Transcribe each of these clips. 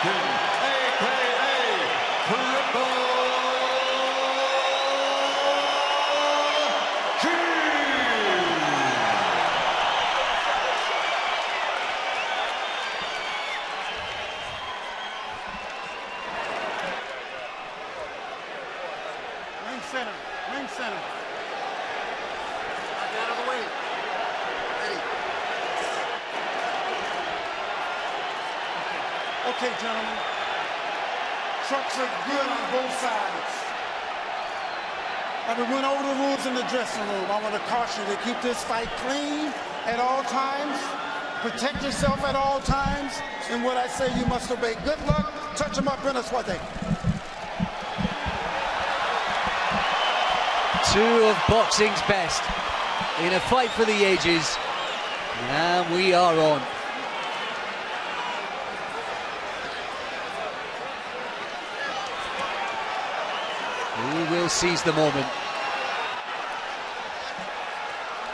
Golovkin, a.k.a. Triple G. Ring center, ring center. Get out of the way. Ready. Okay, gentlemen. Trucks are good on both sides. We went over the rules in the dressing room. I want to caution you to keep this fight clean at all times. Protect yourself at all times. And what I say, you must obey. Good luck. Touch them up, Brenna Swate. Two of boxing's best in a fight for the ages, and we are on. Who will seize the moment?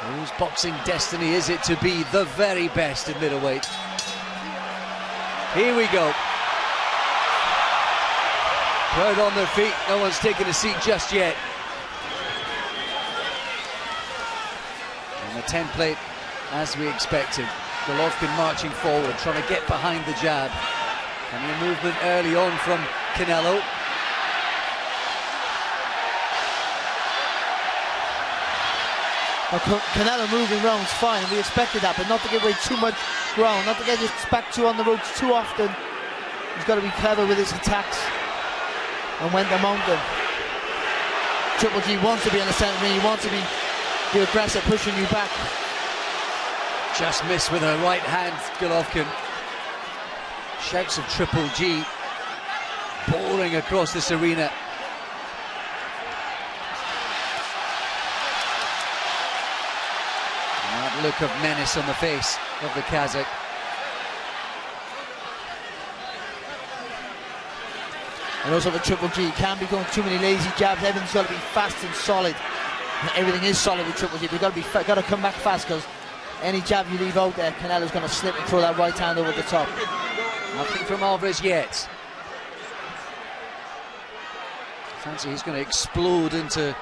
Whose boxing destiny is it to be the very best in middleweight? Here we go. Crowd on their feet, no one's taken a seat just yet. And the template, as we expected. Golovkin marching forward, trying to get behind the jab. And a movement early on from Canelo. Canelo moving round's fine, we expected that, but not to give away too much ground, not to get his back two on the ropes too often. He's got to be clever with his attacks and when to mount them. Triple G wants to be on the centre ring, he wants to be aggressive, pushing you back. Just missed with her right hand, Golovkin. Shouts of Triple G pouring across this arena. That look of menace on the face of the Kazakh. And also for Triple G, he can't be going too many lazy jabs. Everything's got to be fast and solid. Everything is solid with Triple G. You've got to come back fast, because any jab you leave out there, Canelo's going to slip and throw that right hand over the top. Nothing from Alvarez yet. Fancy he's going to explode into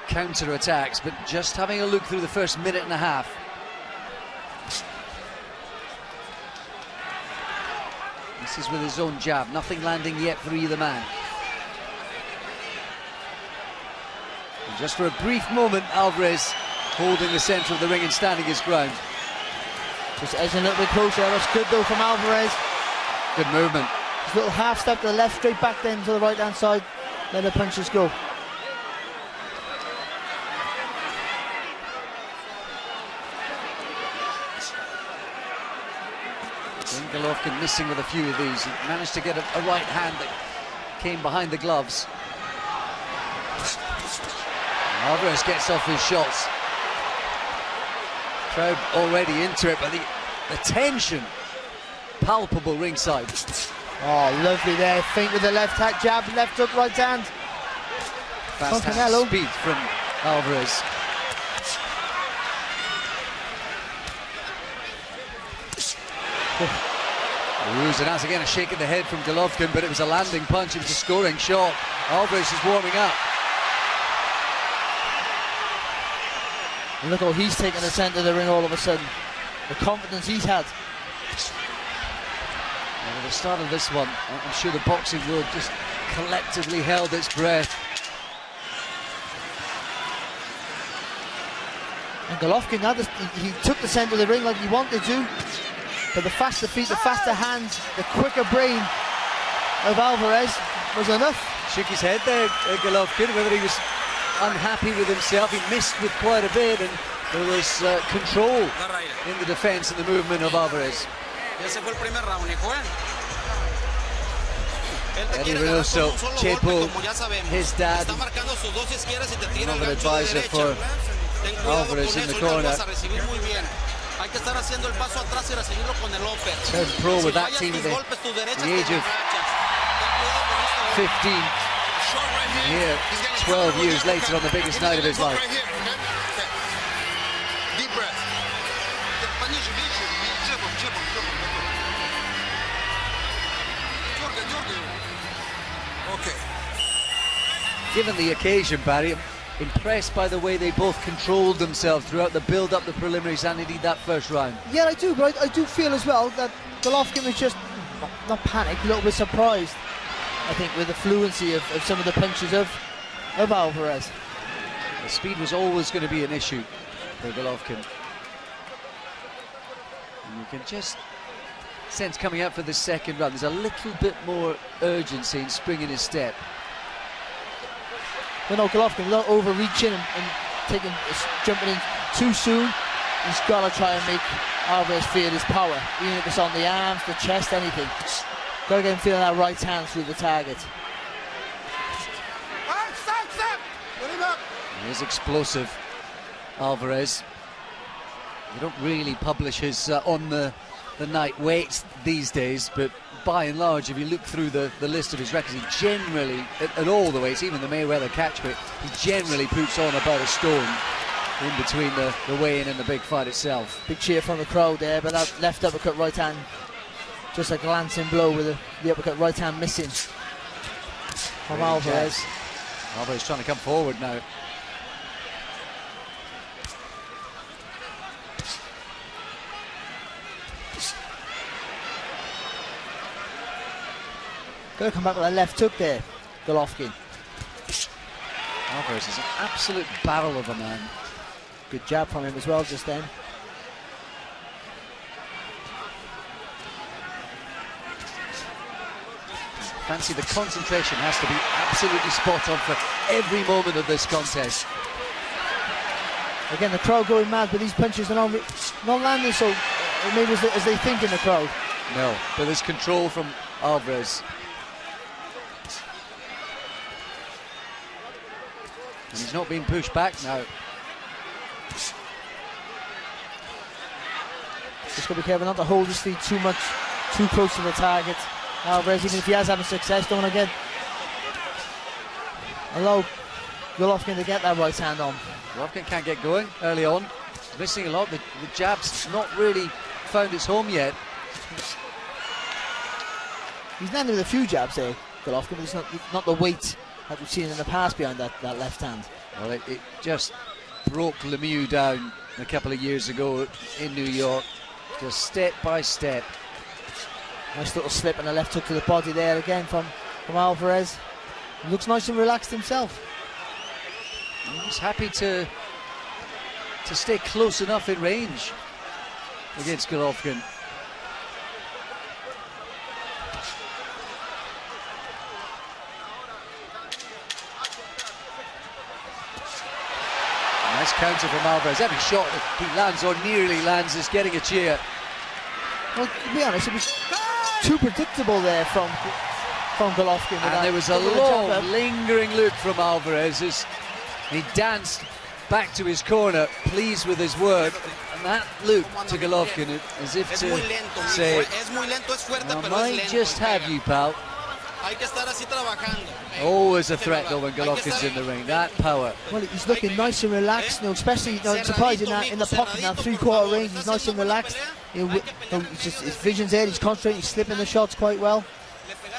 counter-attacks, but just having a look through the first minute and a half. This is with his own jab, nothing landing yet for either man. And just for a brief moment, Alvarez holding the centre of the ring and standing his ground. Just edging a little bit closer. That's good though from Alvarez. Good movement. Just a little half step to the left, straight back then to the right hand side. Let the punches go. Golovkin missing with a few of these. He managed to get a right hand that came behind the gloves. Alvarez gets off his shots. Crowd already into it, but the tension palpable ringside. Oh, lovely there. Feint with the left hand jab, left hook, right hand. Fast hand speed from Alvarez. Uzanaz again, a shake in the head from Golovkin, but it was a landing punch, it was a scoring shot. Alvarez is warming up. And look how he's taken the centre of the ring all of a sudden. The confidence he's had. And at the start of this one, I'm sure the boxing world just collectively held its breath. And Golovkin, he took the centre of the ring like he wanted to. But the faster feet, the faster hands, the quicker brain of Alvarez was enough. Shook his head there, Golovkin, whether he was unhappy with himself. He missed with quite a bit, and there was control in the defense and the movement of Alvarez. Eddie Reynoso, Chepo, his dad, another advisor for Alvarez in the corner. Turned pro with that team at the age of 15. Here, 12 years later, on the biggest night of his life. Deep breath. Okay. Given the occasion, Barry, I'm impressed by the way they both controlled themselves throughout the build-up, the preliminaries, and indeed that first round. Yeah, I do, but I do feel as well that Golovkin was just not panicked, a little bit surprised, I think, with the fluency of some of the punches of Alvarez. The speed was always going to be an issue for Golovkin. And you can just sense coming out for the second round, there's a little bit more urgency and spring in his step. But no, Golovkin, without overreaching and jumping in too soon, he's got to try and make Alvarez feel his power, even if it's on the arms, the chest, anything. Got to get him feeling that right hand through the target. He is explosive, Alvarez. They don't really publish his on the night weights these days, but by and large, if you look through the list of his records, he generally, at all the weights, even the Mayweather catch weight, he generally puts on about a stone in between the weigh-in and the big fight itself. Big cheer from the crowd there, but that left uppercut right hand, just a glancing blow with the uppercut right hand missing from Alvarez. Alvarez trying to come forward now. Got to come back with a left hook there, Golovkin. Alvarez is an absolute barrel of a man. Good jab from him as well just then. Fancy the concentration has to be absolutely spot on for every moment of this contest. Again, the crowd going mad, but these punches are not landing so maybe as they think in the crowd. No, but there's control from Alvarez. And he's not being pushed back now. Just got to be careful not to hold his feet too much, too close to the target. Alvarez, even if he has having success, don't want to allow Golovkin to get that right hand on. Golovkin can't get going early on. He's missing a lot. The jab's not really found its home yet. He's landed with a few jabs there, Golovkin, but it's not the weight that we've seen in the past behind that left hand. Well, it just broke Lemieux down a couple of years ago in New York, just step by step. Nice little slip and a left hook to the body there again from Alvarez. He looks nice and relaxed himself. He's happy to stay close enough in range against Golovkin. Nice counter from Alvarez. Every shot that he lands or nearly lands is getting a cheer. Well, to be honest, it was too predictable there from Golovkin. And there was a long, lingering look from Alvarez as he danced back to his corner, pleased with his work. And that look to Golovkin as if to say, I might just have you, pal. Always a threat though when Golovkin's in the ring, that power. Well, he's looking nice and relaxed, especially surprised in the pocket now, three-quarter range. He's nice and relaxed. His vision's there, he's concentrating, he's slipping the shots quite well.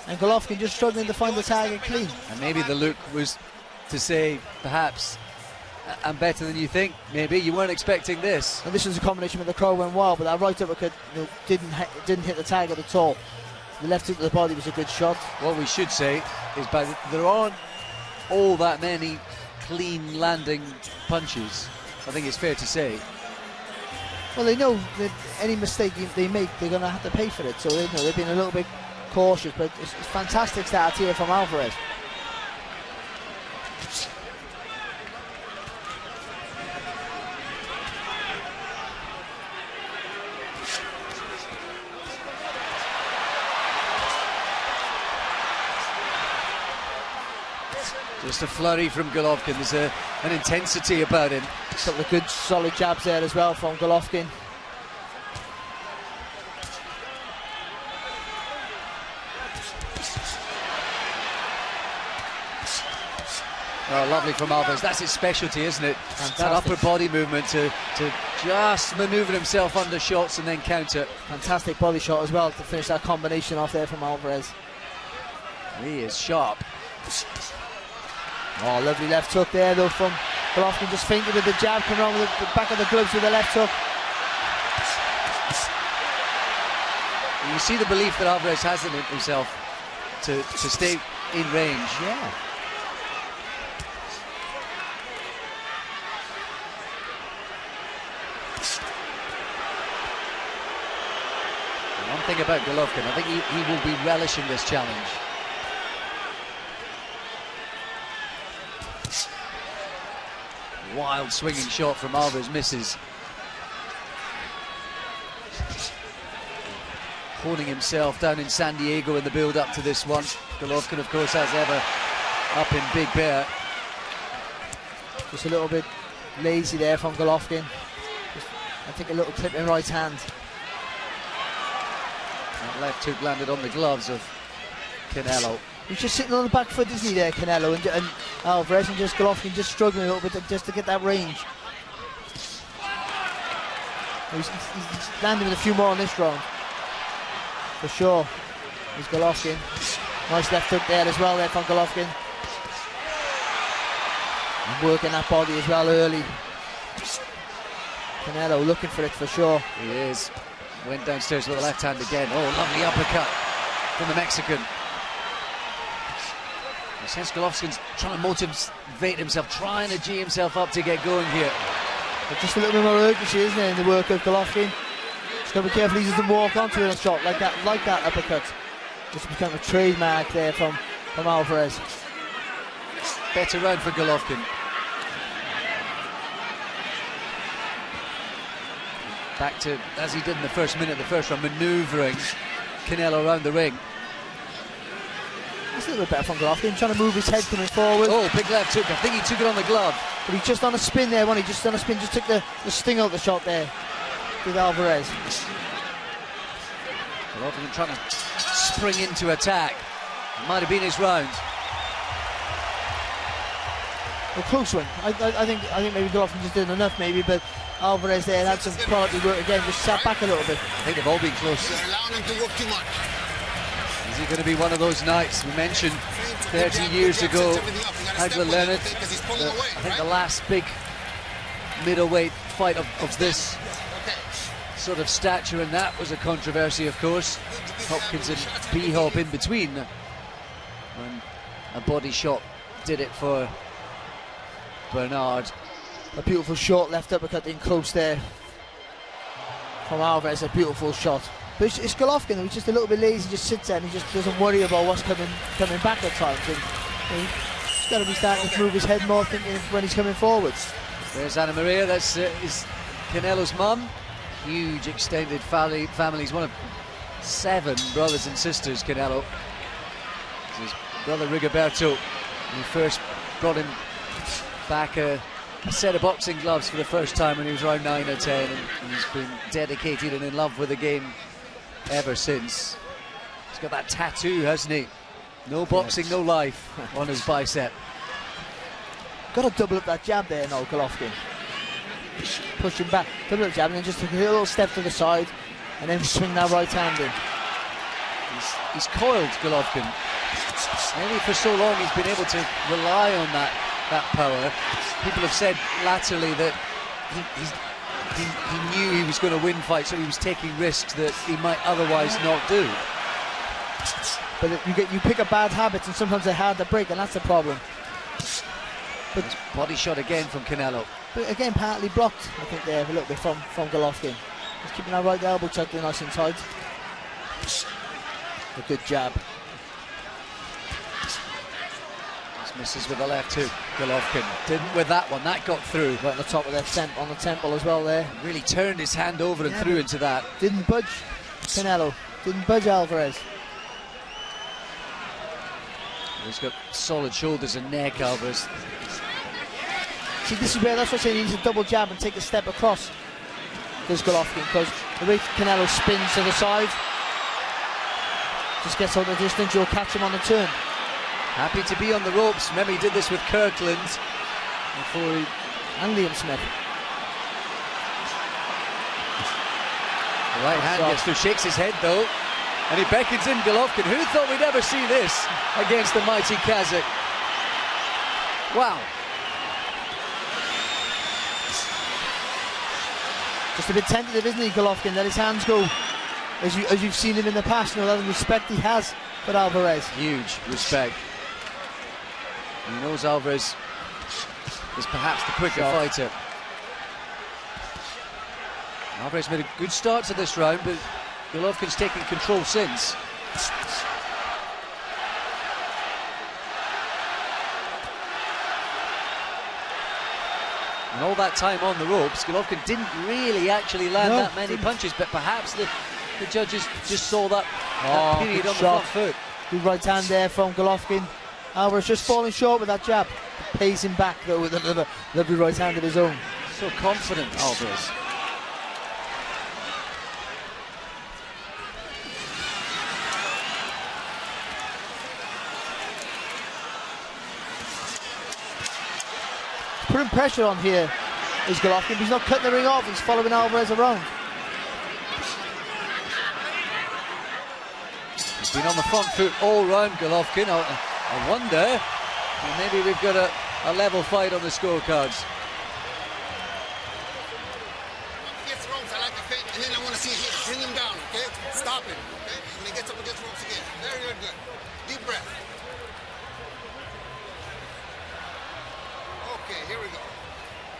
And Golovkin just struggling to find the target clean. And maybe the look was to say, perhaps, I'm better than you think. Maybe you weren't expecting this. And this was a combination where the crowd went wild, but that right uppercut didn't hit the target at all. The left hook to the body was a good shot. What we should say is there aren't all that many clean landing punches. I think it's fair to say. Well, they know that any mistake they make, they're going to have to pay for it. So they've been a little bit cautious, but it's fantastic start here from Alvarez. Just a flurry from Golovkin. There's an intensity about him. A couple of good solid jabs there as well from Golovkin. Oh, lovely from Alvarez. That's his specialty, isn't it? Fantastic. That upper body movement to just manoeuvre himself under shots and then counter. Fantastic body shot as well to finish that combination off there from Alvarez. He is sharp. Oh, lovely left hook there though from Golovkin, just feinted with the jab, coming on with the back of the gloves with the left hook. You see the belief that Alvarez has in himself to stay in range. Yeah. One thing about Golovkin, I think he will be relishing this challenge. Wild swinging shot from Alvarez, misses. Holding himself down in San Diego in the build-up to this one. Golovkin, of course, as ever, up in Big Bear. Just a little bit lazy there from Golovkin. I think a little clip in right hand. That left hook landed on the gloves of Canelo. He's just sitting on the back foot, isn't he, there, Canelo, and Alvarez, and just Golovkin just struggling a little bit just to get that range. He's landing with a few more on this round, for sure. Here's Golovkin. Nice left hook there as well there from Golovkin. And working that body as well early. Canelo looking for it for sure. He is. Went downstairs with the left hand again. Oh, lovely uppercut from the Mexican. I sense Golovkin's trying to motivate himself, trying to G himself up to get going here. But just a little bit more urgency, isn't it, in the work of Golovkin? Just got to be careful he doesn't walk onto it a shot like that uppercut. Just become a trademark there from Alvarez. Better round for Golovkin. Back to, as he did in the first minute of the first round, manoeuvring Canelo around the ring. It's a little bit better from Golovkin, trying to move his head coming forward. Oh, big left hook. I think he took it on the glove. But he's just on a spin there, wasn't he? Just on a spin, just took the sting out the shot there with Alvarez. Golovkin trying to spring into attack. Might have been his round. A close one. I think maybe Golovkin just did enough, maybe, but Alvarez there had some quality work again, just sat back a little bit. I think they've all been close. They're allowing him to work too much. Is he going to be one of those nights? We mentioned 30 years ago, Hagler Leonard, I think the last big middleweight fight of this sort of stature, and that was a controversy, of course. Hopkins and B-Hop in between, when a body shot did it for Bernard. A beautiful short left uppercut in close there from Alvarez, a beautiful shot. But it's Golovkin who's just a little bit lazy, just sits there and he just doesn't worry about what's coming back at times. And he's got to be starting to move his head more, thinking when he's coming forwards. There's Anna Maria, that's is Canelo's mum. Huge extended family. He's one of 7 brothers and sisters, Canelo. His brother Rigoberto, who first brought him back a set of boxing gloves for the first time when he was around 9 or 10, and he's been dedicated and in love with the game ever since. He's got that tattoo, hasn't he? No boxing, no life on his bicep. Got to double up that jab there now, Golovkin. Push him back, double up jab, and then just take a little step to the side, and then swing that right hand in. He's coiled, Golovkin. Maybe for so long he's been able to rely on that power. People have said latterly that he knew he was going to win fights, so he was taking risks that he might otherwise not do. But you pick up bad habits, and sometimes they're hard to break, and that's the problem. But body shot again from Canelo. But again, partly blocked, I think, there a little bit from Golovkin. Just keeping that right elbow tucked in nice and tight. A good jab. Misses with the left hook. Golovkin didn't with that one. That got through. Right on the top of their on the temple as well there. Really turned his hand over and threw into that. Didn't budge Canelo. Didn't budge Alvarez. He's got solid shoulders and neck, Alvarez. See, this is where that's what I'm saying. He needs a double jab and take a step across. Does Golovkin, because the way Canelo spins to the side, just gets out the distance, you'll catch him on the turn. Happy to be on the ropes. Remember, he did this with Kirkland and Liam Smith. The right hand gets through, shakes his head though. And he beckons in Golovkin. Who thought we'd ever see this against the mighty Kazakh? Wow. Just a bit tentative, isn't he, Golovkin? Let his hands go, as you've seen him in the past. You know, that respect he has for Alvarez. Huge respect. He knows Alvarez is perhaps the quicker fighter. Alvarez made a good start to this round, but Golovkin's taken control since. And all that time on the ropes, Golovkin didn't really actually land that many punches, but perhaps the judges just saw that period on the front foot. Good right hand there from Golovkin. Alvarez just falling short with that jab. Pays him back though with another lovely right hand of his own. So confident, Alvarez. Putting pressure on here is Golovkin, but he's not cutting the ring off, he's following Alvarez around. He's been on the front foot all round, Golovkin. I wonder, maybe we've got a level fight on the scorecards. Gets ropes, I like the feint, and then I want to see a hit. Bring him down, okay? Stop him, okay? When he gets up against ropes again. Very, very good. Deep breath. Okay, here we go.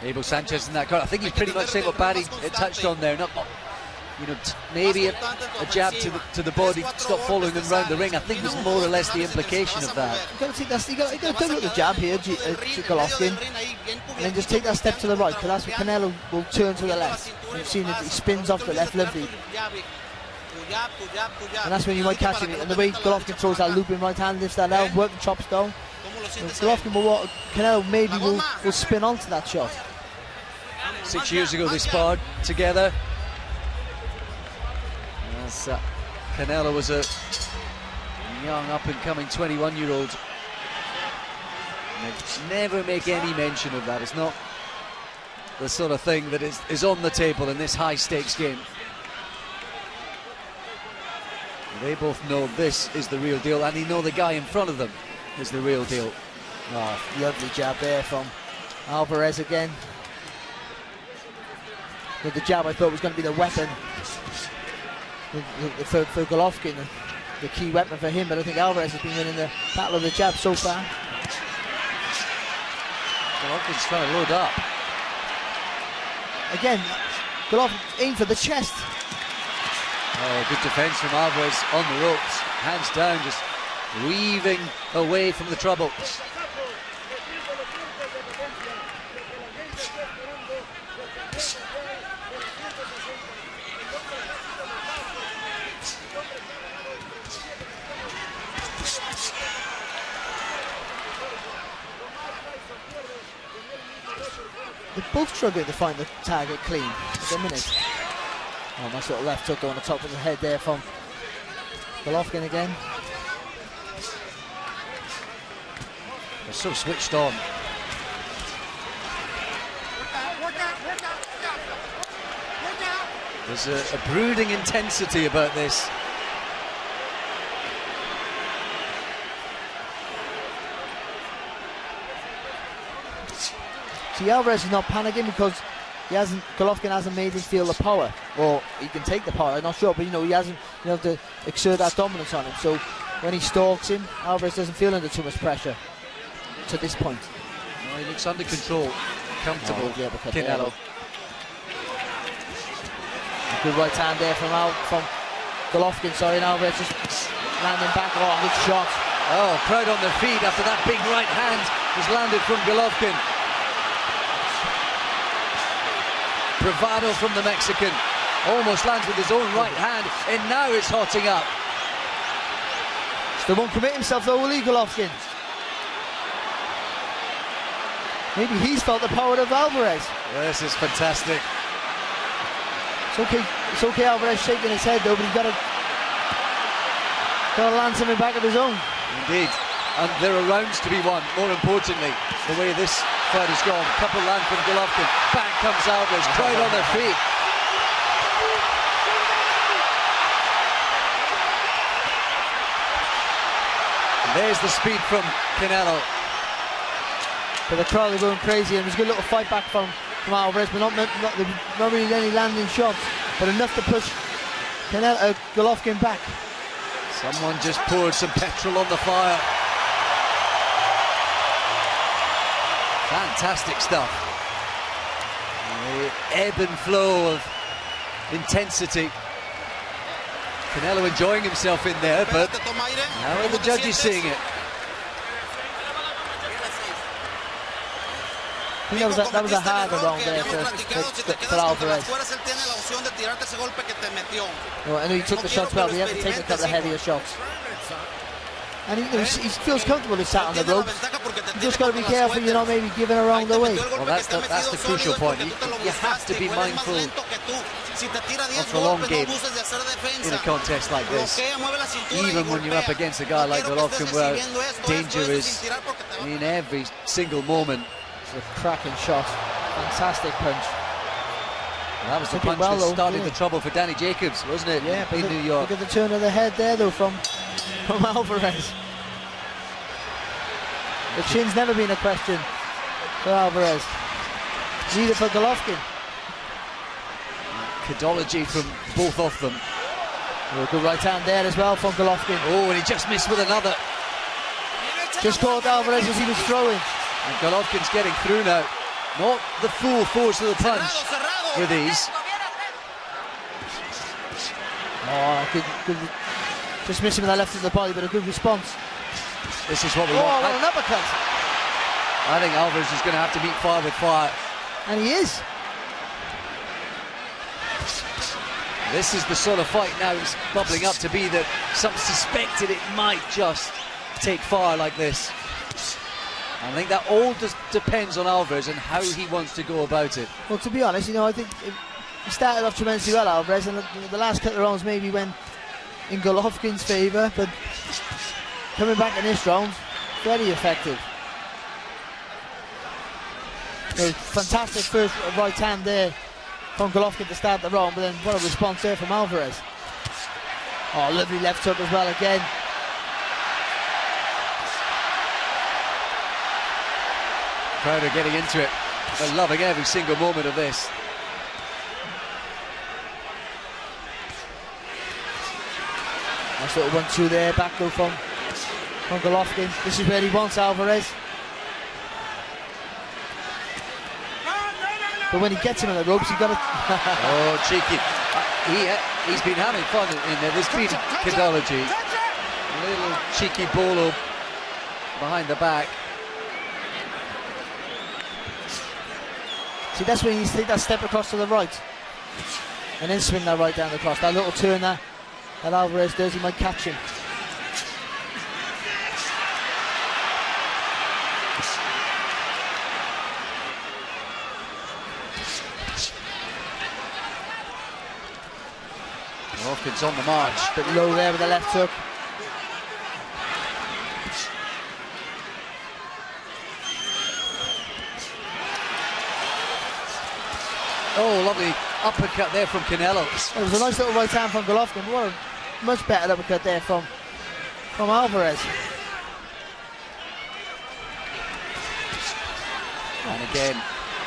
Abel Sanchez in that corner. I think he's pretty much saying what Barry touched on there. Not you know, maybe a jab to the body, stop following them round the ring. I think was more or less the implication of that. You've got to take that. You've got to look at the jab here, to Golovkin, and then just take that step to the right, because that's what Canelo will turn to the left. You've seen it, he spins off the left, lovely. And that's when you might catch him. And the way Golovkin throws that looping right hand, lifts that out, work the chops down. Golovkin will, Canelo maybe will spin onto that shot. 6 years ago they sparred together. As Canelo was a young up-and-coming 21-year-old. They never make any mention of that. It's not the sort of thing that is on the table in this high-stakes game. They both know this is the real deal, and they know the guy in front of them is the real deal. Oh, lovely jab there from Alvarez again. But the jab I thought was going to be the weapon for Golovkin, the key weapon for him, but I think Alvarez has been winning the battle of the jab so far. Golovkin's trying to load up. Again, Golovkin aimed for the chest. Oh, good defense from Alvarez on the ropes. Hands down, just weaving away from the trouble. They're both struggling to find the target clean at the minute. Oh, nice little left hook on the top of the head there from Golovkin again. They're so switched on. There's a brooding intensity about this. See, Alvarez is not panicking because Golovkin hasn't made him feel the power, or he can take the power, I'm not sure, but you know, he hasn't been able to exert that dominance on him. So when he stalks him, Alvarez doesn't feel under too much pressure to this point. No, he looks under control, comfortable, Canelo. Good right hand there from Golovkin, sorry, and Alvarez just landing back. Oh, good shot. Oh, crowd on their feet after that big right hand was landed from Golovkin. Bravado from the Mexican. Almost lands with his own right hand, and now it's hotting up. Still won't commit himself though, will he, Golovkin? Maybe he's felt the power of Alvarez. This is fantastic. It's okay, Alvarez shaking his head though, but he's got to land something back of his own. Indeed, and there are rounds to be won. More importantly, the way this fight has gone. Couple land from Golovkin. Back comes Alvarez. Crowd on their feet. There's the speed from Canelo. But the crowd are going crazy, and there's a good little fight back from Alvarez, but not really any landing shots, but enough to push Golovkin back. Someone just poured some petrol on the fire. Fantastic stuff. The ebb and flow of intensity. Canelo enjoying himself in there, but how are the judges seeing it? I think that was a harder round there for Alvarez. Well, I know he took the shots well, but he had to take a couple of heavier shots. And he feels comfortable to sat on the ropes. You just got to be careful you're not maybe giving a round away. Well, that's the crucial point. You have to be mindful of the long game in a contest like this. Even when you're up against a guy like Golovkin, where danger is in every single moment. A cracking shot, fantastic punch. Well, that was the punch that started the trouble for Danny Jacobs, wasn't it? Yeah, in New York. Look at the turn of the head there, though, from Alvarez. The chin's never been a question for Alvarez. Neither for Golovkin. Pedology from both of them. A good right hand there as well from Golovkin. Oh, and he just missed with another. Just caught Alvarez as he was throwing. And Golovkin's getting through now. Not the full force of the punch with ease. Oh, good. Just missing with that left of the body, but a good response. This is what we want. Oh, what an uppercut. I think Alvarez is going to have to meet fire with fire. And he is. This is the sort of fight now it's bubbling up to be that some suspected it might just take fire like this. I think that all just depends on Alvarez and how he wants to go about it. Well, to be honest, I think he started off tremendously well, Alvarez, and the last couple of rounds maybe went in Golovkin's favour, but coming back in this round, very effective. Fantastic first right hand there from Golovkin to start the round, but then what a response there from Alvarez. Oh, lovely left hook as well again. Crowd are getting into it. They're loving every single moment of this. Nice little 1-2 there, back go from Golovkin. This is where he wants Alvarez. But when he gets him on the ropes, he's got to... Oh, cheeky. He's been having fun in there. There's been pedology. A little cheeky bolo behind the back. See, that's when he needs to take that step across to the right and then swing that right down the cross. That little turn that Alvarez does, he might catch him. Golovkin's on the march. Bit low there with the left hook. Oh, lovely uppercut there from Canelo. It was a nice little right hand from Golovkin. What a much better uppercut there from Alvarez. And again,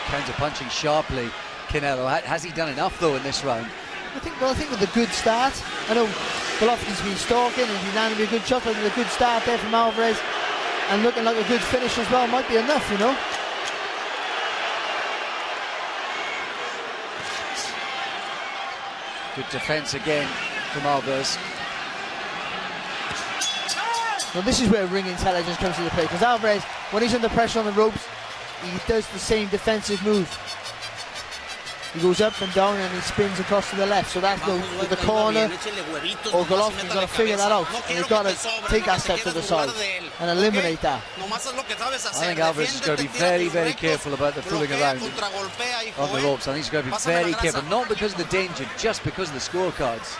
counter-punching sharply, Canelo. Has he done enough, though, in this round? I think with a good start. I know Golovkin's been stalking and he landed a good shot, but with a good start there from Alvarez and looking like a good finish as well might be enough, you know. Good defence again from Alvarez. Well, this is where ring intelligence comes into play, because Alvarez, when he's under pressure on the ropes, he does the same defensive move. He goes up and down and he spins across to the left, so that's the corner, or Golovkin's got to figure that out, and he's got to take that step to the side and eliminate that. I think Alvarez is going to be very, very careful about the fooling around on the ropes. I think he's going to be very careful, not because of the danger, just because of the scorecards.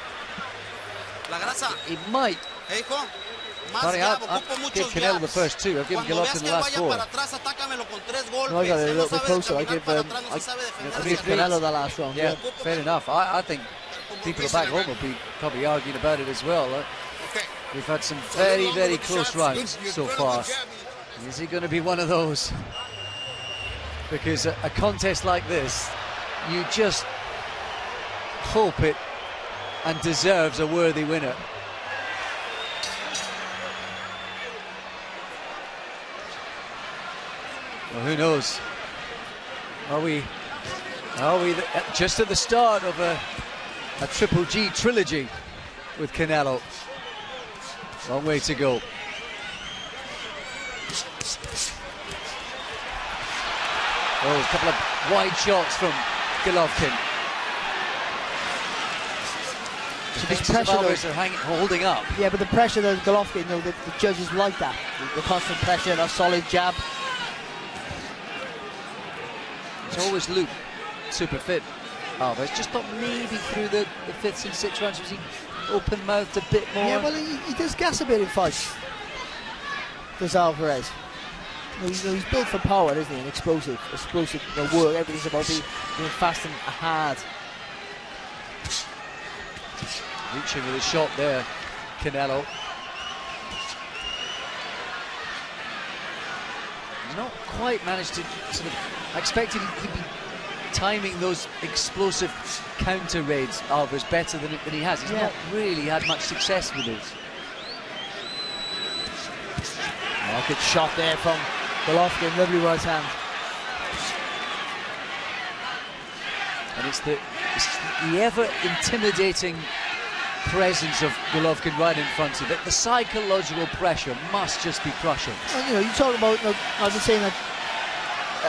He might. Sorry, I'll give Canelo the first two. I've given Golovkin the last four. No, I got it a little bit closer. I give Canelo the last round. Yeah, fair enough. I think people back home will be probably arguing about it as well. We've had some very, very close rounds so far. Is it going to be one of those? Because a contest like this, you just hope it and deserves a worthy winner. Well, who knows? Are we just at the start of a Triple G trilogy with Canelo? Long way to go. Oh, a couple of wide shots from Golovkin. So this pressure, Alvarez are holding up. Yeah, but the pressure that Golovkin, you know, the judges like that. The constant pressure, a solid jab. He's always looked super fit, Alvarez. Just thought maybe through the fifth and sixth rounds was he open-mouthed a bit more. Yeah, well, he does gas a bit in fights. Does Alvarez. He's built for power, isn't he? And explosive work. Everything's about being fast and hard. Reaching with a shot there, Canelo. Not quite managed to sort of. I expected he'd be timing those explosive counter raids, Alvarez, better than he has. He's not really had much success with these. Oh, good shot there from Golovkin, lovely right hand. And it's the ever intimidating presence of Golovkin right in front of it. The psychological pressure must just be crushing. Well, you know, you talk about. I've been saying that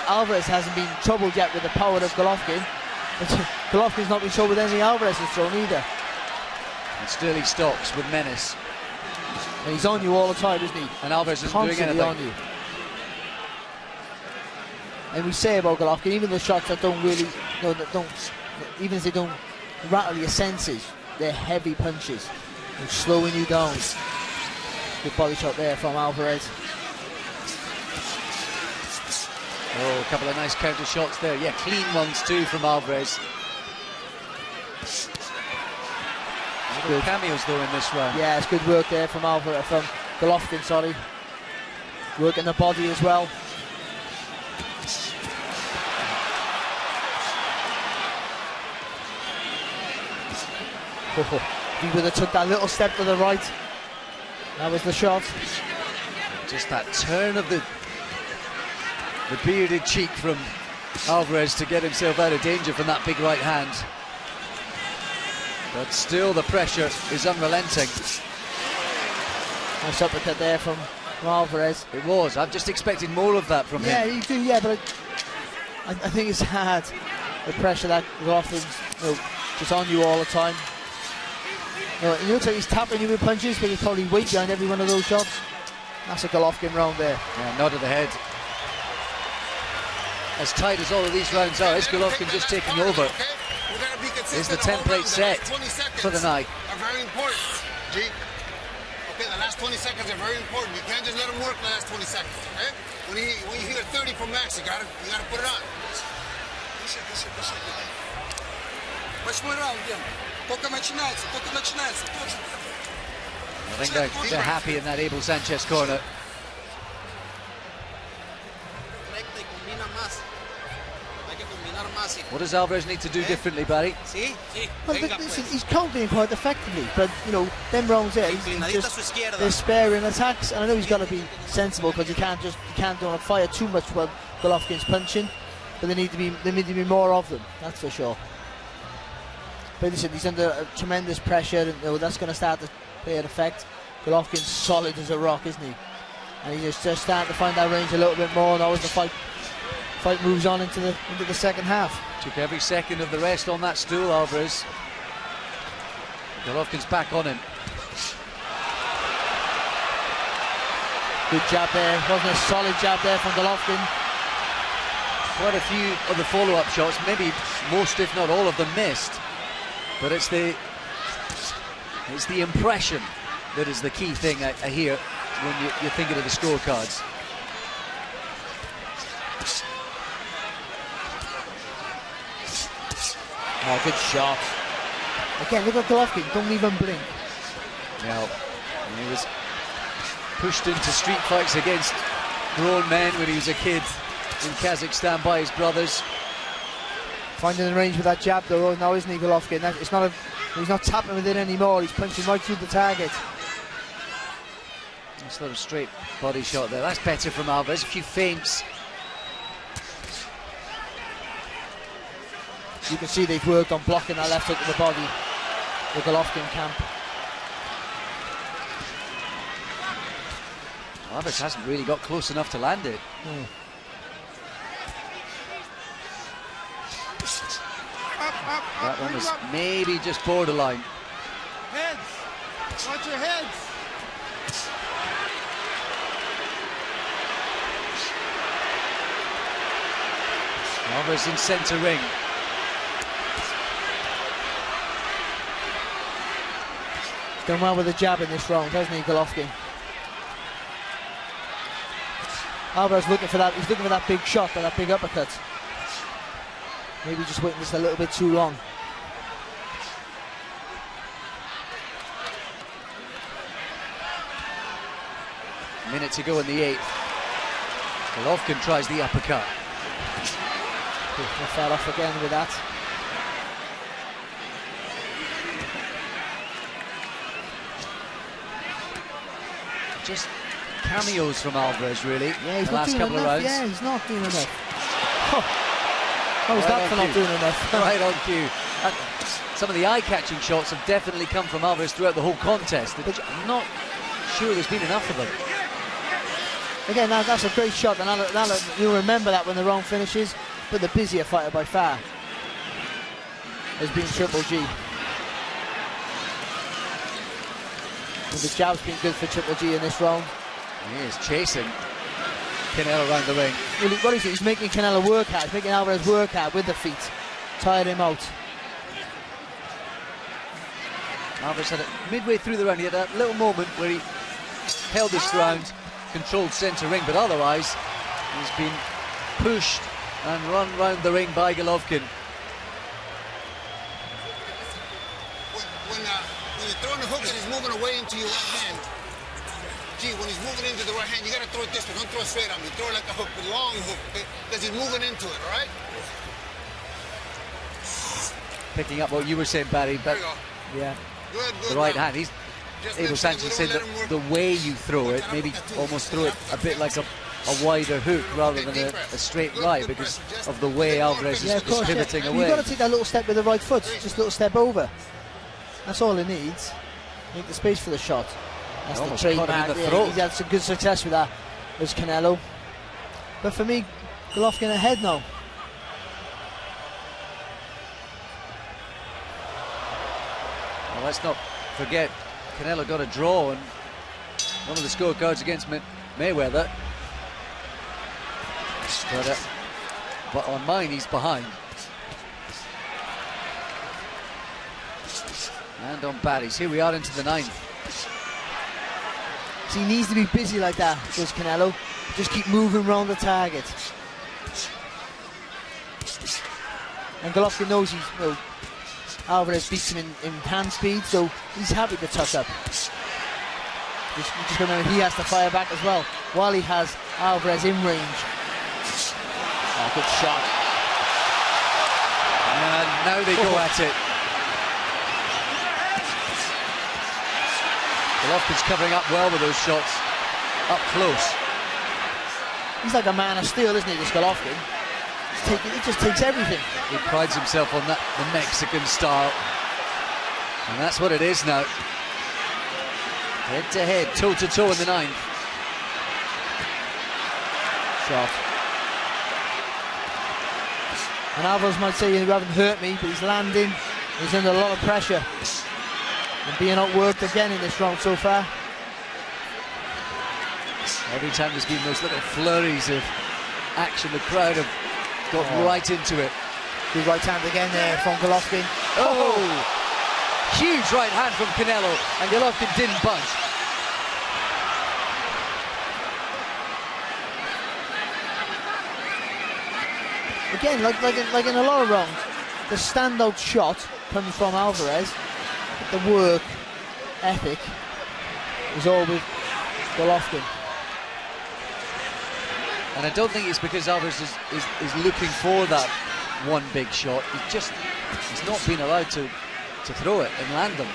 Alvarez hasn't been troubled yet with the power of Golovkin. But Golovkin's not been troubled with anything Alvarez has thrown either. And still he stops with menace. And he's on you all the time, isn't he? And Alvarez isn't doing anything. On you. And we say about Golovkin, even the shots that don't really, even if they don't rattle your senses, they're heavy punches. They're slowing you down. Good body shot there from Alvarez. Oh, a couple of nice counter shots there. Yeah, clean ones too from Alvarez. Good cameos though in this round. Yeah, it's good work there from Alvarez, from Golovkin, sorry. Working the body as well. He would have took that little step to the right. That was the shot. Just that turn of the bearded cheek from Alvarez to get himself out of danger from that big right hand. But still the pressure is unrelenting. Nice uppercut there from Alvarez. It was. I'm just expecting more of that from him. Yeah, you do, yeah, but I think it's hard. The pressure that Golovkin's just on you all the time. It looks like he's tapping you with punches, but he's probably weight behind every one of those shots. That's a Golovkin round there. Yeah, nod of the head. As tight as all of these rounds are, is Golovkin just taking over? Is the template set for the night? Are very important, G. Okay, the last 20 seconds are very important. You can't just let him work the last 20 seconds, okay? When you hear 30 from Max, you gotta put it on. I think they're happy in that Abel Sanchez corner. What does Alvarez need to do differently, Barry? Well, he's countering quite effectively, but them rounds there, they're sparing attacks, and I know he's got to be sensible because you can't fire too much while Golovkin's punching, but there need to be more of them. That's for sure. But listen, he's under tremendous pressure, and that's going to start to play an effect. Golovkin's solid as a rock, isn't he? And he's just starting to find that range a little bit more. Now as the fight moves on into the second half. Took every second of the rest on that stool, Alvarez. Golovkin's back on him. Good jab there. Wasn't a solid jab there from Golovkin. Quite a few of the follow-up shots, maybe most if not all of them missed. But it's the impression that is the key thing I hear when you're thinking of the scorecards. Oh, good shot. Again, look at Golovkin, don't even blink. Now, And he was pushed into street fights against grown men when he was a kid in Kazakhstan by his brothers. Finding the range with that jab though now, isn't he, Golovkin? He's not tapping with it anymore, he's punching right through the target. Nice little straight body shot there. That's better from Alvarez. A few feints. You can see they've worked on blocking that left hook to the body, the Golovkin camp. Alvarez hasn't really got close enough to land it. That one was maybe just borderline. Heads! Watch your heads! Alvarez in centre ring. He's done well with the jab in this round, hasn't he, Golovkin? Alvarez looking for that. He's looking for that big shot, or that big uppercut. Maybe just waiting just a little bit too long. A minute to go in the 8th. Golovkin tries the uppercut. He fell off again with that. Just cameos from Alvarez, really. Yeah, he's the not last doing couple enough. of rounds. Yeah, he's not doing enough. How was Right that for on not cue. doing enough? Right on cue. Some of the eye-catching shots have definitely come from Alvarez throughout the whole contest. I'm not sure there's been enough of them. Again, that's a great shot, and you'll remember that when the round finishes. But the busier fighter by far has been Triple G. And the jab's been good for Triple G in this round. He is chasing Canelo around the ring. Well, what is it? He's making Canelo work hard. He's making Alvarez work hard with the feet. Tired him out. Alvarez had it midway through the round. He had that little moment where he held his ground, controlled centre ring, but otherwise he's been pushed and run round the ring by Golovkin. When you're throwing the hook and he's moving away into your right hand, when he's moving into the right hand, you got to throw it this way. Don't throw it straight on me. Throw it like a hook, a long hook, okay? Because he's moving into it, all right? Picking up what you were saying, Barry, but Yeah. Good, the right now. hand. He's Just Abel make sure Sanchez we said don't that let him work. the way you throw it, maybe almost throw it a bit like a wider hook rather than a straight right, because of the way Alvarez is pivoting away. You've got to take that little step with the right foot, just a little step over. That's all it needs. Make the space for the shot. That's the Almost caught him in trademark. the Yeah, throat. he's had some good success with that, as Canelo. But for me, Golovkin ahead now. Well, let's not forget, Canelo got a draw and one of the scorecards against Mayweather. But on mine, he's behind. And on Barry's. Here we are into the 9th. So he needs to be busy like that, does Canelo. Just keep moving around the target. And Golovkin knows Alvarez beats him in hand speed, so he's happy to tuck up. Just remember, he has to fire back as well, while he has Alvarez in range. Oh, good shot. And now they go at it. Golovkin's covering up well with those shots up close. He's like a man of steel, isn't he, this Golovkin? He just takes everything. He prides himself on that, the Mexican style. And that's what it is now. Head to head, toe to toe in the 9th. Shot. And Alvarez might say, you haven't hurt me, but he's landing. He's under a lot of pressure. And being outworked again in this round so far. Every time there's been those little flurries of action, the crowd have got right into it. Good right hand again there from Golovkin. Oh! Huge right hand from Canelo, and Golovkin didn't budge. Again, like in a lot of rounds, the standout shot comes from Alvarez. The work ethic is all with Golovkin. And I don't think it's because Alvarez is looking for that one big shot. He's not been allowed to throw it and land them.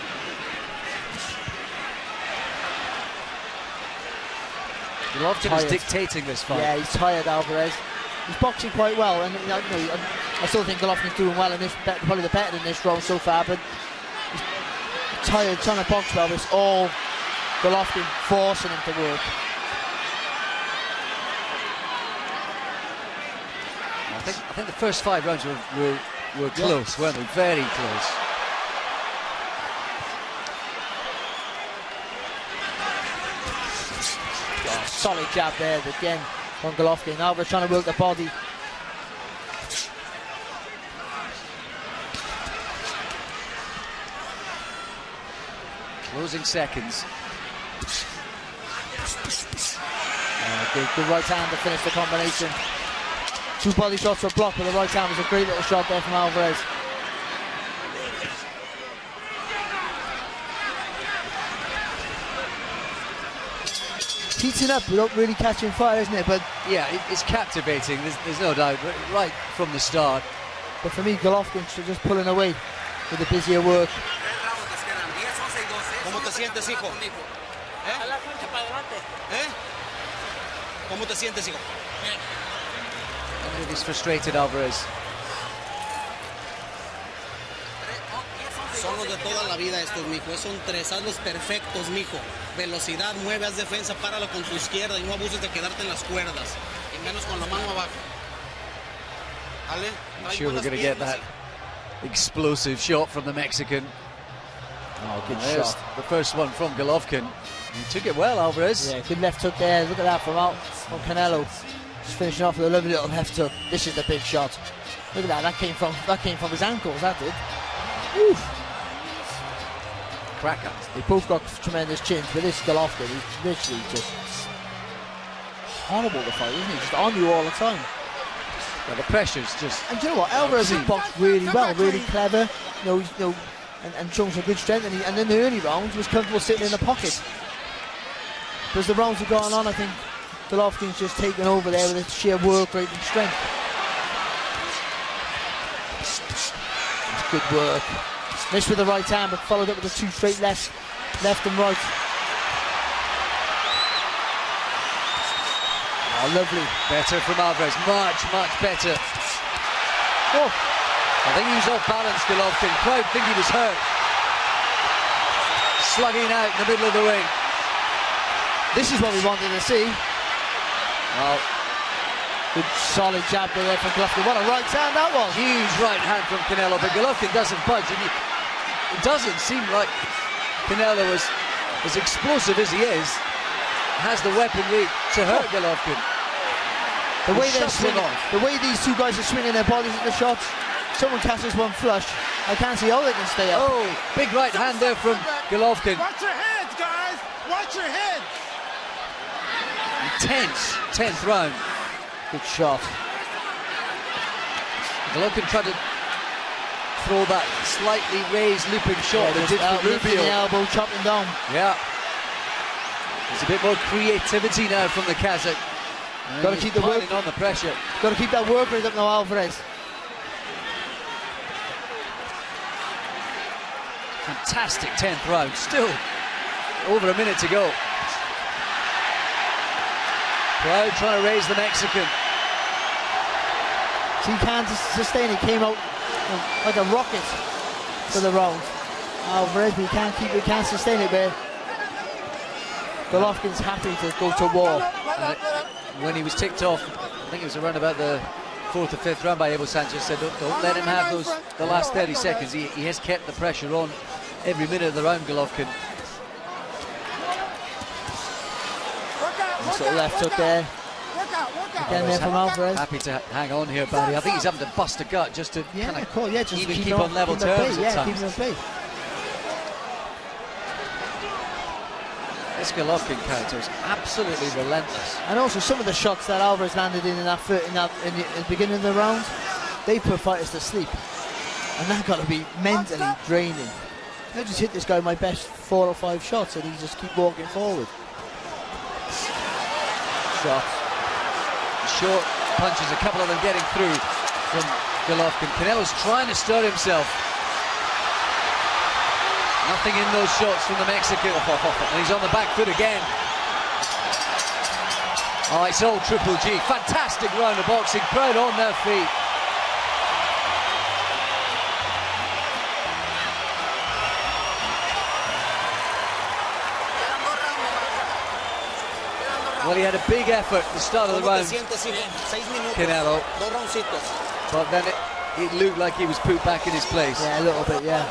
Golovkin is dictating this fight. Yeah, he's tired, Alvarez. He's boxing quite well, and you know, I still think Golovkin's doing well in this, probably the better in this round so far, but he's tired, trying to box well. It's all Golovkin forcing him to work. I think the first 5 rounds were close, weren't they? Very close. Oh, solid jab there again from Golovkin. Alvarez trying to work the body. Closing seconds. Good right hand to finish the combination. 2 body shots were blocked, but the right hand was a great little shot there from Alvarez. Heating up without really catching fire, isn't it? But yeah, it's captivating. There's no doubt. Right from the start. But for me, Golovkin's just pulling away with the busier work. ¿Cómo te sientes, hijo? ¿Cómo te sientes, hijo? He's frustrated, Alvarez. Son los de toda la vida estos, mijo. Son 3, hazlos perfectos, mijo. Velocidad, mueve, haz defensa, páralo con tu izquierda y no abuses de quedarte en las cuerdas. Y menos con la mano abajo. ¿Vale? I'm sure we're going to get that explosive shot from the Mexican. Oh, good There's shot. the first one from Golovkin. He took it well, Alvarez. Yeah, good left hook there. Look at that from Canelo. Just finishing off with a lovely little left hook. This is the big shot. Look at that. That came from his ankles. That did. Oof. Cracker. They both got tremendous chins, but this Golovkin, he's literally just horrible to fight, isn't he? Just on you all the time. Yeah, the pressure's just. And do you know what? Alvarez has boxed really well, really clever. And shown some good strength. And in the early rounds, was comfortable sitting in the pocket. But as the rounds have gone on, I think Golovkin's just taken over there with his sheer work rate and strength. That's good work. Missed with the right hand, but followed up with the 2 straight left and right. Oh, lovely. Better from Alvarez. Much better. Oh. I think he was off balance, Golovkin. Crowd think he was hurt. Slugging out in the middle of the ring. This is what we wanted to see. Well, good solid jab there from Golovkin. What a right hand that was. huge right hand from Canelo, but Golovkin doesn't budge. And it doesn't seem like Canelo, as explosive as he is, has the weaponry to hurt Golovkin. The way they're swinging, the way these 2 guys are swinging their bodies at the shots, someone catches one flush, I can't see how they can stay up. Oh, big right hand there from Golovkin. Watch your heads, guys! Watch your heads! Intense 10th round. Good shot. Golovkin tried to throw that slightly raised looping shot that did for lifting Rubio. the elbow, chopping down. Yeah. There's a bit more creativity now from the Kazakh. Got to keep the work on the pressure. Got to keep that work rate up now, Alvarez. Fantastic 10th round. Still over a minute to go. Crowd trying to raise the Mexican. So he can't sustain it. Came out like a rocket for the round. Alvarez, but he can't sustain it there. Golovkin's happy to go to war. When he was ticked off, I think it was around about the 4th or 5th round by Abel Sanchez, said don't let him have the last 30 seconds. He has kept the pressure on every minute of the round, Golovkin. Nice little left hook there. Again there from Alvarez. Happy to hang on here, Barry. I think he's having to bust a gut just to just even keep on level terms at times. Keep him at bay. This Golovkin character is absolutely relentless. And also some of the shots that Alvarez landed in the beginning of the round, they put fighters to sleep. And that got to be mentally draining. I just hit this guy my best 4 or 5 shots and he just keep walking forward. Shots. Short punches, a couple of them getting through from Golovkin. Canelo's trying to stir himself. Nothing in those shots from the Mexican. And he's on the back foot again. Oh, it's all Triple G. Fantastic round of boxing. Crowd on their feet. Well, he had a big effort at the start of the round, Canelo, but then it looked like he was put back in his place. Yeah, a little bit, yeah.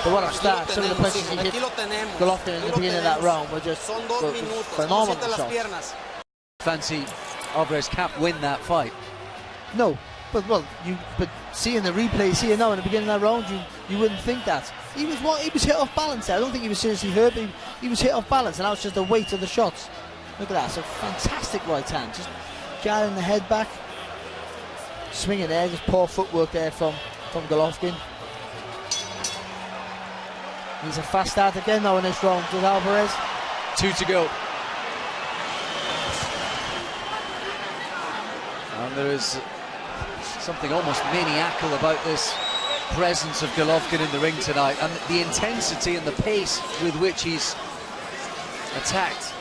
But what a start. Some of the punches he hit Golovkin in the beginning of that round were just phenomenal shots. Fancy Alvarez can't win that fight. No, but seeing the replay, seeing now in the beginning of that round, you wouldn't think that. He was hit off balance there. I don't think he was seriously hurt, but he was hit off balance, and that was just the weight of the shots. Look at that, it's a fantastic right hand, just getting the head back, swinging there, just poor footwork there from Golovkin. He's a fast start again now in this round with Alvarez. 2 to go. And there is something almost maniacal about this presence of Golovkin in the ring tonight, and the intensity and the pace with which he's attacked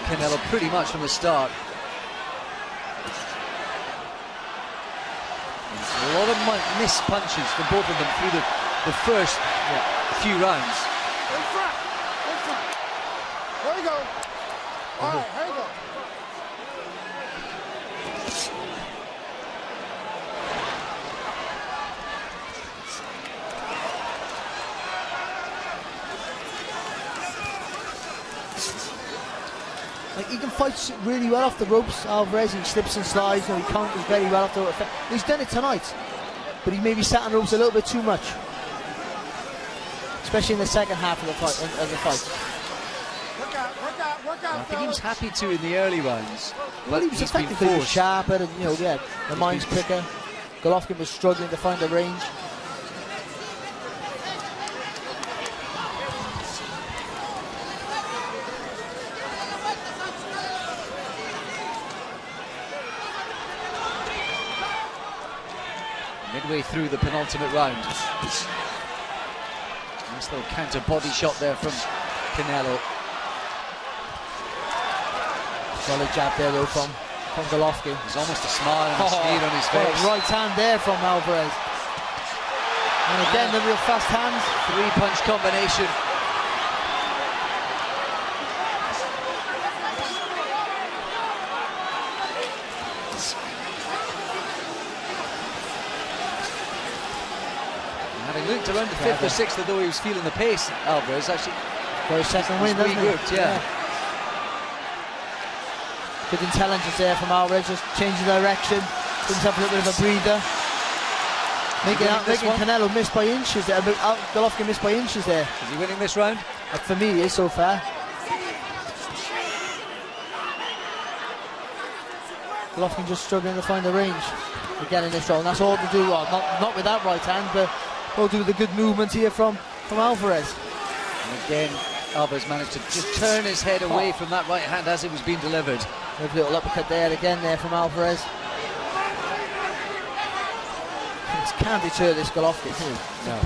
Canelo pretty much from the start. A lot of missed punches from both of them through the first few rounds. In front. There you go. All right, here you go. Like, he can fight really well off the ropes, Alvarez. He slips and slides, he counters very well off the ropes. He's done it tonight, but he maybe sat on the ropes a little bit too much, especially in the second half of the fight. Work out, I think he was happy to in the early rounds, but he was he's been effectively forced. sharper, and the mind's quicker. Golovkin was struggling to find the range. Midway through the penultimate round. Nice little counter body shot there from Canelo. Solid jab there though from Golovkin. There's almost a smile and a sneer on his face. Right hand there from Alvarez. And again, the real fast hands. 3-punch combination. Having looked around the 5th or 6th, although he was feeling the pace, Alvarez actually for his second win, doesn't he? Yeah. Good intelligence there from Alvarez, just changing direction, gives himself a little bit of a breather. Making Canelo miss by inches there, Golovkin missed by inches there. Is he winning this round? For me, he is so far. Golovkin just struggling to find the range again in this round. That's all to do, not with that right hand, but all to do with the good movement here from Alvarez. And again, Alvarez managed to just turn his head away from that right hand as it was being delivered. A little uppercut there again there from Alvarez. Can't deter this Golovkin, can he? No.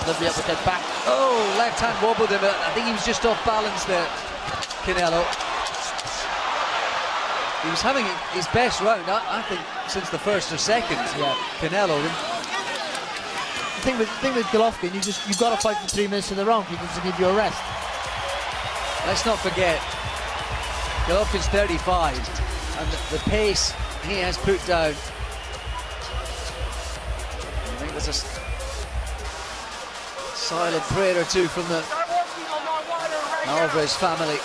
Lovely uppercut back. Oh, left hand wobbled him. I think he was just off balance there, Canelo. He was having his best round, I think, since the first or second. Yeah. Canelo. The thing with Golovkin, you've got to fight for 3 minutes in the round. He can just give you a rest. Let's not forget, Golovkin's 35, and the pace he has put down. I think there's a silent prayer or two from the Alvarez family.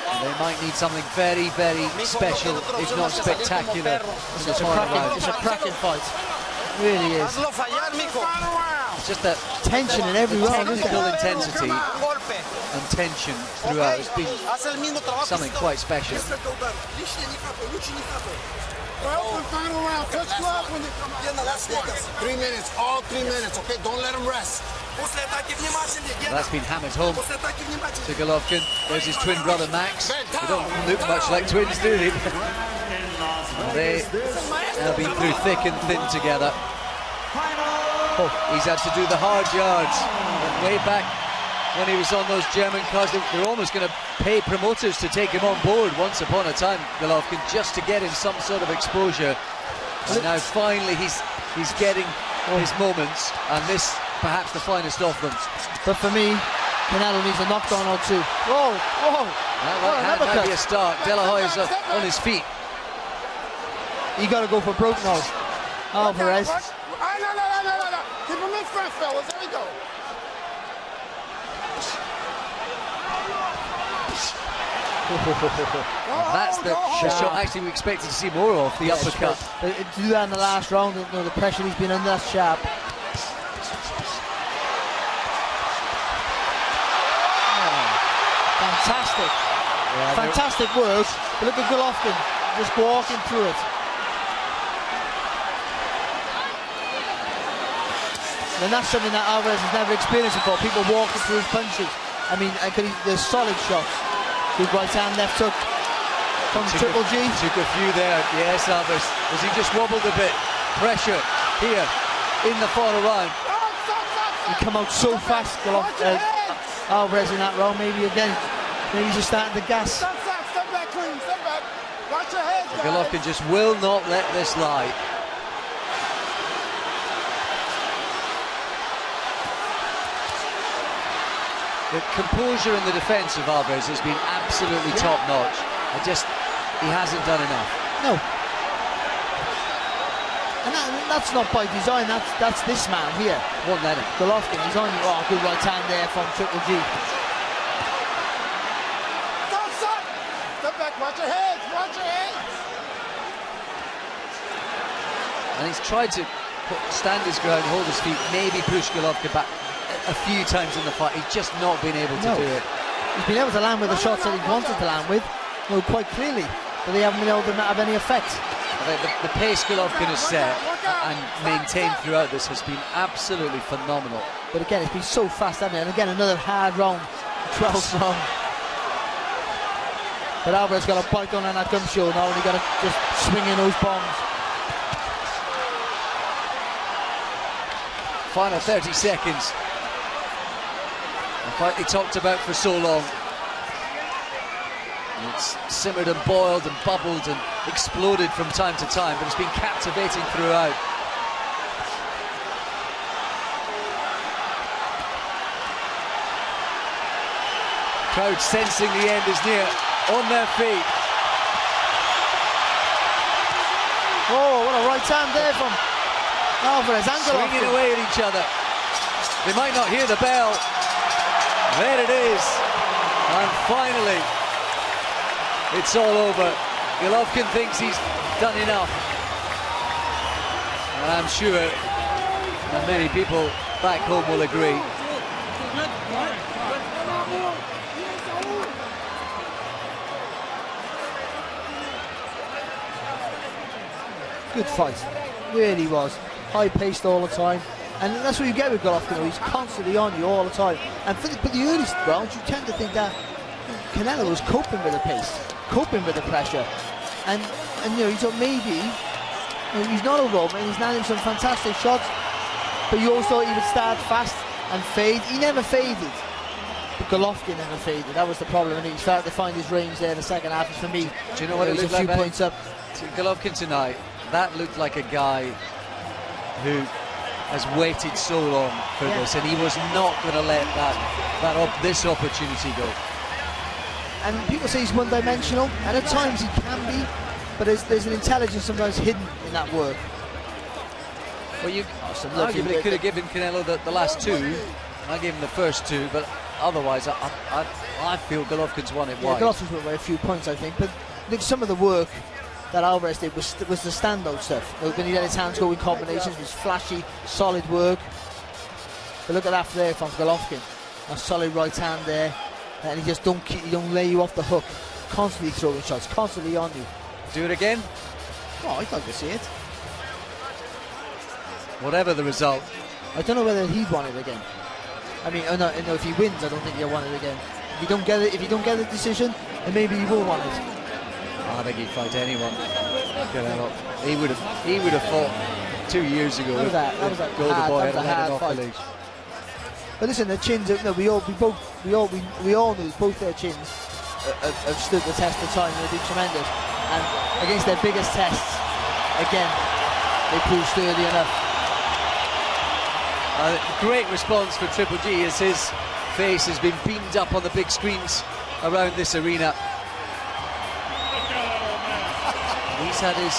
And they might need something very, very special, if not spectacular. It's a cracking fight. It really is. It's just that tension in every round, technical intensity and tension throughout has been something quite special. Final round, touch glove when they come out. 3 minutes, all 3 minutes, okay? Don't let them rest. That's been hammered home to Golovkin. There's his twin brother Max. They don't look much like twins, do they? They have been through thick and thin together. He's had to do the hard yards. And way back when he was on those German cars, they're almost going to pay promoters to take him on board once upon a time, Golovkin, just to get him some sort of exposure. And now finally he's getting his moments, and this perhaps the finest of them. But for me, Canelo needs a knockdown or two. Whoa, whoa. That might be a start. De La Hoya's on his feet. You got to go for broke now. Alvarez. No. Keep him in front, fellas. There we go. That's the shot actually we expected to see more of, the uppercut. But to do that in the last round, you know, the pressure he's been under, that's sharp. Fantastic. Yeah, fantastic work. But look at Golovkin just walking through it. And that's something that Alvarez has never experienced before. People walking through his punches. I mean, there's solid shots. Good right hand, left hook from Triple G. Took a few there, yes, Alvarez. As he just wobbled a bit. Pressure here in the final round. He come out so fast, Alvarez in that round. Maybe he's just starting to gas. Step back, clean, step back. Watch your head, guys. Golovkin just will not let this lie. The composure and the defence of Alvarez has been absolutely top-notch. He hasn't done enough. No. And that's not by design, that's this man here. Won't let him. Golovkin, he's on you. Oh, good right hand there from Triple G. Don't stop! Step back, watch your heads, watch your heads! And he's tried to stand his ground, hold his feet, maybe push Golovkin back a few times in the fight. He's just not been able to do it. He's been able to land with the shots that he wanted to land with, quite clearly, but they haven't been able to have any effect. The pace Golovkin has set and maintained throughout this has been absolutely phenomenal. But again, it's been so fast, hasn't it? And again, another hard round, 12th round. But Alvarez got a bite on that gum show now, and he got to just swing in those bombs. Final 30 seconds. The fight they talked about for so long. And it's simmered and boiled and bubbled and exploded from time to time, but it's been captivating throughout. Crowd sensing the end is near, on their feet. Oh, what a right hand there from Alvarez and Golovkin. Swinging away at each other. They might not hear the bell. There it is. And finally, it's all over. Golovkin thinks he's done enough. And I'm sure that many people back home will agree. Good fight, really was. High-paced all the time. And that's what you get with Golovkin. He's constantly on you all the time. And for the early rounds, you tend to think that Canelo was coping with the pace, coping with the pressure. And you know, you thought maybe he's not a robot, he's landing some fantastic shots, but you always thought he would start fast and fade. He never faded. But Golovkin never faded. That was the problem, and he started to find his range there in the second half. And for me, do you know what it looked like? A few points up. To Golovkin tonight, that looked like a guy who has waited so long for this, and he was not going to let this opportunity go. And people say he's one-dimensional, and at times he can be, but there's an intelligence sometimes hidden in that work. Well, you arguably could have given Canelo the last two. I gave him the first two, but otherwise I feel Golovkin's won it wide. Golovkin's won by a few points, I think, but look, some of the work that Alvarez did was the standout stuff. When he let his hands go in combinations, it was flashy, solid work. But look at that there from Golovkin. A solid right hand there, and he just don't lay you off the hook. Constantly throwing shots, constantly on you. Do it again? Oh, I'd like to see it. Whatever the result. I don't know whether he'd want it again. I mean, no, if he wins, I don't think he'll want it again. If you don't get it, if you don't get a decision, then maybe he will want it. I think he'd fight anyone. Canelo. He would have fought 2 years ago. That was a hard fight. But listen, the chins. No, we all knew both their chins have stood the test of time. They've been tremendous, and against their biggest tests, again, they proved sturdy enough. Great response for Triple G as his face has been beamed up on the big screens around this arena. He's had his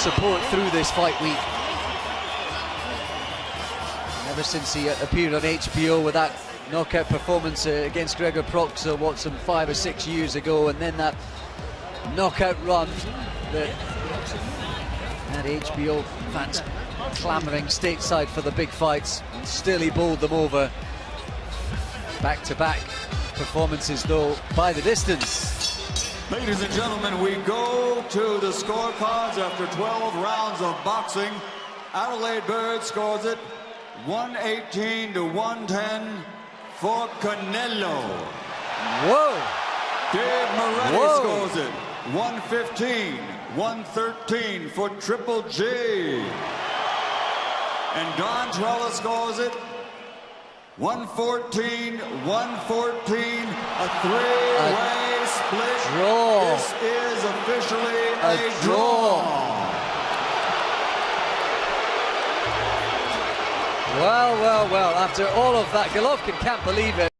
support through this fight week. Ever since he appeared on HBO with that knockout performance against Gregor Proctor, some 5 or 6 years ago, and then that knockout run that had HBO fans clamouring stateside for the big fights, and still he bowled them over. Back-to-back performances, though, by the distance. Ladies and gentlemen, we go to the scorecards after 12 rounds of boxing. Adelaide Bird scores it 118 to 110 for Canelo. Whoa! Dave Moretti scores it 115-113 for Triple G. And Don Trella scores it 114-114, a three-way split. Draw. This is officially a draw. Well, after all of that, Golovkin can't believe it.